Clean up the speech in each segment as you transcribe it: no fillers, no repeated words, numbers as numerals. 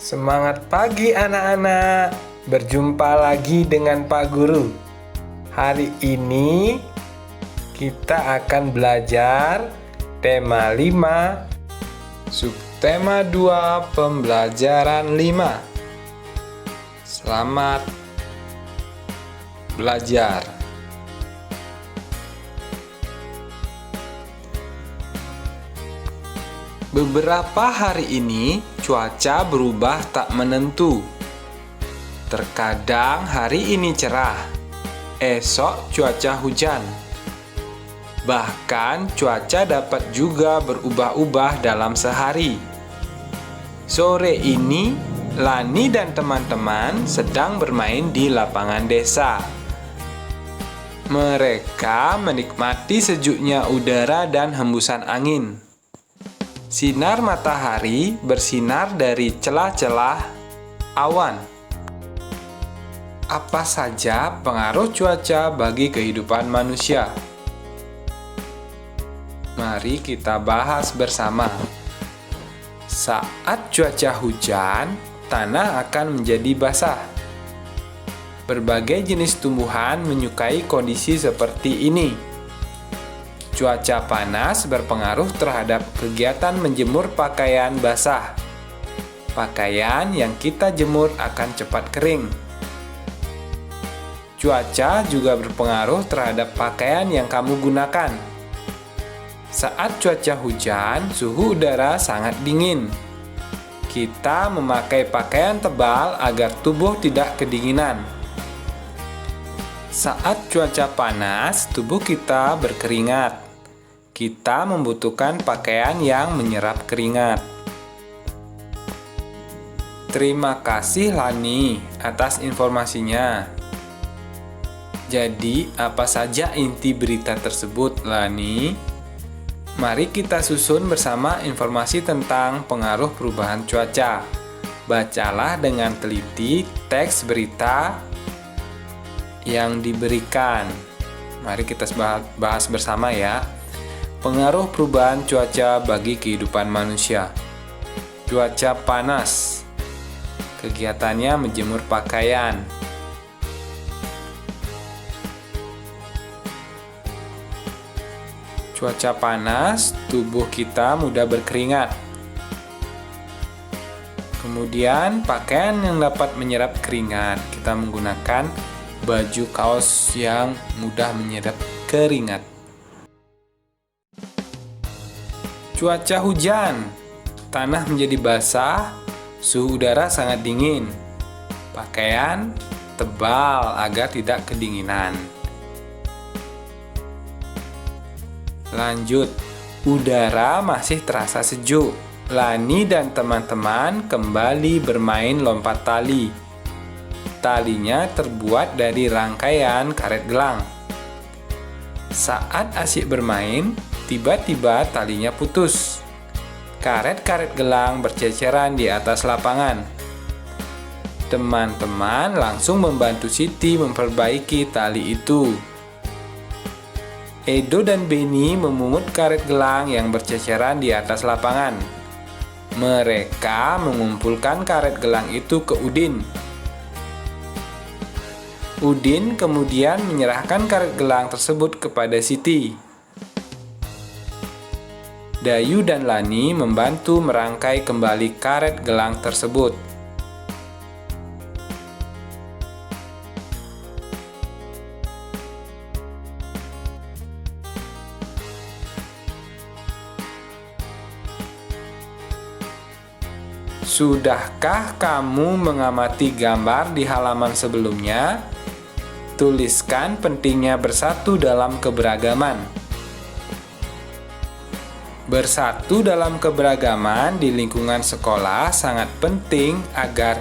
Semangat pagi anak-anak. Berjumpa lagi dengan Pak Guru. Hari ini kita akan belajar tema 5, subtema 2, pembelajaran 5. Selamat belajar. Beberapa hari ini cuaca berubah tak menentu. Terkadang hari ini cerah, esok cuaca hujan. Bahkan cuaca dapat juga berubah-ubah dalam sehari. Sore ini, Lani dan teman-teman sedang bermain di lapangan desa. Mereka menikmati sejuknya udara dan hembusan angin. Sinar matahari bersinar dari celah-celah awan. Apa saja pengaruh cuaca bagi kehidupan manusia? Mari kita bahas bersama. Saat cuaca hujan, tanah akan menjadi basah. Berbagai jenis tumbuhan menyukai kondisi seperti ini. Cuaca panas berpengaruh terhadap kegiatan menjemur pakaian basah. Pakaian yang kita jemur akan cepat kering. Cuaca juga berpengaruh terhadap pakaian yang kamu gunakan. Saat cuaca hujan, suhu udara sangat dingin. Kita memakai pakaian tebal agar tubuh tidak kedinginan. Saat cuaca panas, tubuh kita berkeringat. Kita membutuhkan pakaian yang menyerap keringat. Terima kasih Lani atas informasinya. Jadi, apa saja inti berita tersebut, Lani? Mari kita susun bersama informasi tentang pengaruh perubahan cuaca. Bacalah dengan teliti teks berita yang diberikan. Mari kita bahas bersama ya. Pengaruh perubahan cuaca bagi kehidupan manusia. Cuaca panas. Kegiatannya menjemur pakaian. Cuaca panas, tubuh kita mudah berkeringat. Kemudian, pakaian yang dapat menyerap keringat. Kita menggunakan baju kaos yang mudah menyerap keringat. Cuaca hujan, tanah menjadi basah, suhu udara sangat dingin. Pakaian tebal agar tidak kedinginan. Lanjut, udara masih terasa sejuk. Lani dan teman-teman kembali bermain lompat tali. Talinya terbuat dari rangkaian karet gelang. Saat asyik bermain, tiba-tiba talinya putus. Karet-karet gelang berceceran di atas lapangan. Teman-teman langsung membantu Siti memperbaiki tali itu. Edo dan Beni memungut karet gelang yang berceceran di atas lapangan. Mereka mengumpulkan karet gelang itu ke Udin. Udin kemudian menyerahkan karet gelang tersebut kepada Siti. Dayu dan Lani membantu merangkai kembali karet gelang tersebut. Sudahkah kamu mengamati gambar di halaman sebelumnya? Tuliskan pentingnya bersatu dalam keberagaman. Bersatu dalam keberagaman di lingkungan sekolah sangat penting agar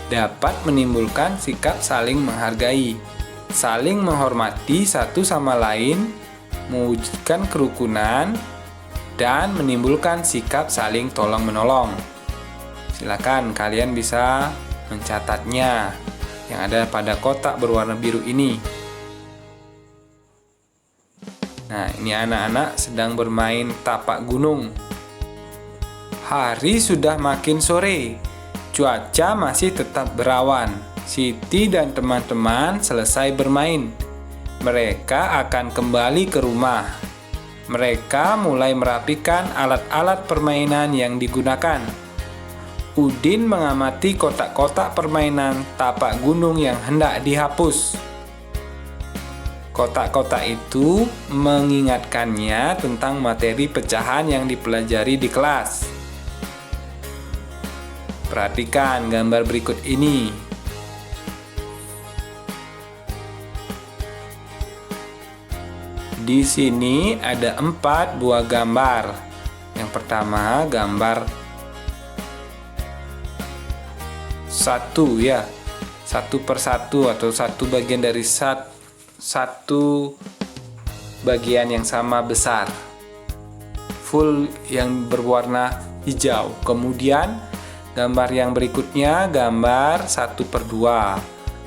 dapat menimbulkan sikap saling menghargai, saling menghormati satu sama lain, mewujudkan kerukunan, dan menimbulkan sikap saling tolong-menolong. Silakan kalian bisa mencatatnya yang ada pada kotak berwarna biru ini. Nah, ini anak-anak sedang bermain tapak gunung. Hari sudah makin sore. Cuaca masih tetap berawan. Siti dan teman-teman selesai bermain. Mereka akan kembali ke rumah. Mereka mulai merapikan alat-alat permainan yang digunakan. Udin mengamati kotak-kotak permainan tapak gunung yang hendak dihapus. Kotak-kotak itu mengingatkannya tentang materi pecahan yang dipelajari di kelas. Perhatikan gambar berikut ini. Di sini ada 4 buah gambar. Yang pertama gambar 1 ya, 1 per 1 atau 1 bagian dari satu bagian yang sama besar, full yang berwarna hijau. Kemudian gambar yang berikutnya gambar 1 per 2.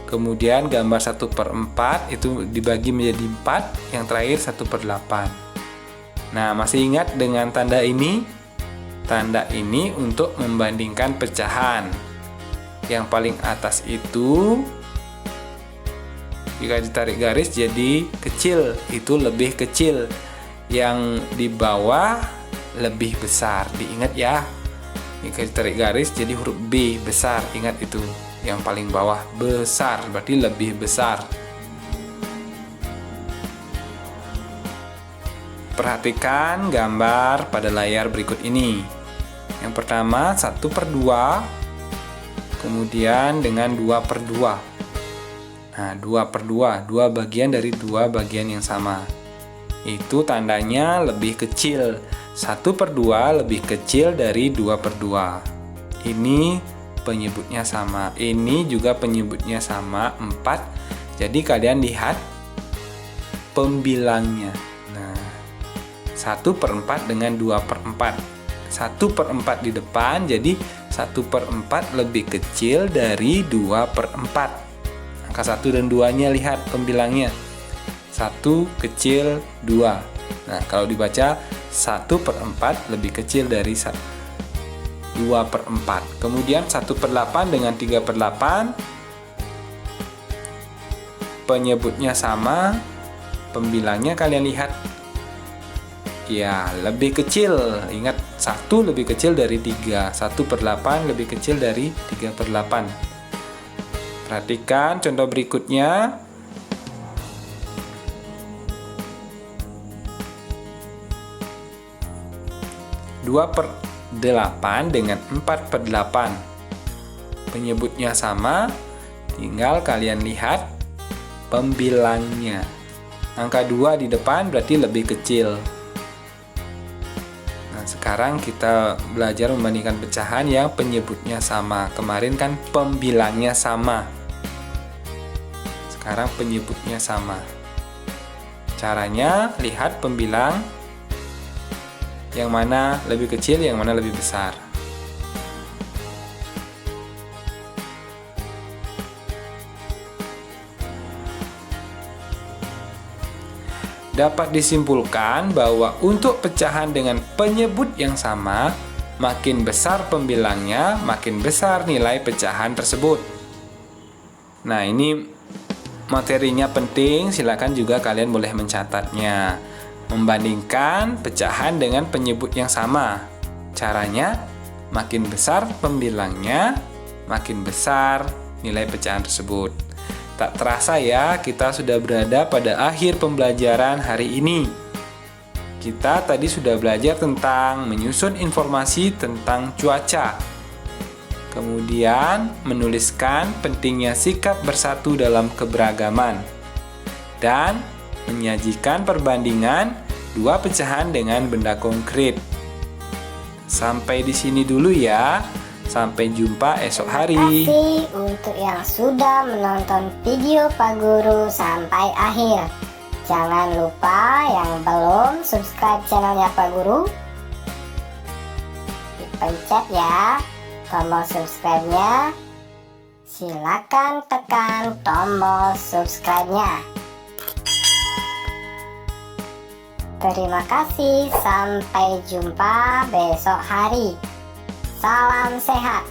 Kemudian gambar 1 per 4 itu dibagi menjadi 4. Yang terakhir 1 per 8. Nah, masih ingat dengan tanda ini? Tanda ini untuk membandingkan pecahan. Yang paling atas itu jika ditarik garis jadi kecil, itu lebih kecil. Yang di bawah lebih besar. Diingat ya. Jika ditarik garis jadi huruf B besar, ingat itu. Yang paling bawah besar, berarti lebih besar. Perhatikan gambar pada layar berikut ini. Yang pertama 1 per 2. Kemudian dengan 2 per 2. Nah, 2 per 2, 2 bagian dari 2 bagian yang sama. Itu tandanya lebih kecil. 1 per 2 lebih kecil dari 2 per 2. Ini penyebutnya sama. Ini juga penyebutnya sama, 4. Jadi kalian lihat pembilangnya. Nah, 1 per 4 dengan 2 per 4. 1 per 4 di depan, jadi 1 per 4 lebih kecil dari 2 per 4. Angka 1 dan 2-nya lihat pembilangnya. 1 kecil 2. Nah, kalau dibaca 1 per 4 lebih kecil dari 2 per 4. Kemudian 1 per 8 dengan 3 per 8. Penyebutnya sama. Pembilangnya kalian lihat. Ya, lebih kecil. Ingat, 1 lebih kecil dari 3. 1 per 8 lebih kecil dari 3 per 8. Perhatikan contoh berikutnya. Dua per 8 dengan 4 per 8. Penyebutnya sama. Tinggal kalian lihat pembilangnya. Angka 2 di depan berarti lebih kecil. Sekarang kita belajar membandingkan pecahan yang penyebutnya sama. Kemarin kan pembilangnya sama. Sekarang penyebutnya sama. Caranya lihat pembilang yang mana lebih kecil, yang mana lebih besar. Dapat disimpulkan bahwa untuk pecahan dengan penyebut yang sama, makin besar pembilangnya, makin besar nilai pecahan tersebut. Nah, ini materinya penting, silakan juga kalian boleh mencatatnya. Membandingkan pecahan dengan penyebut yang sama. Caranya, makin besar pembilangnya, makin besar nilai pecahan tersebut. Tak terasa ya, kita sudah berada pada akhir pembelajaran hari ini. Kita tadi sudah belajar tentang menyusun informasi tentang cuaca. Kemudian menuliskan pentingnya sikap bersatu dalam keberagaman. Dan menyajikan perbandingan 2 pecahan dengan benda konkret. Sampai di sini dulu ya. Sampai jumpa esok hari. Terima kasih untuk yang sudah menonton video Pak Guru sampai akhir. Jangan lupa yang belum subscribe channelnya Pak Guru, dipencet ya tombol subscribe-nya. Silakan tekan tombol subscribe-nya. Terima kasih, sampai jumpa besok hari. Salam sehat.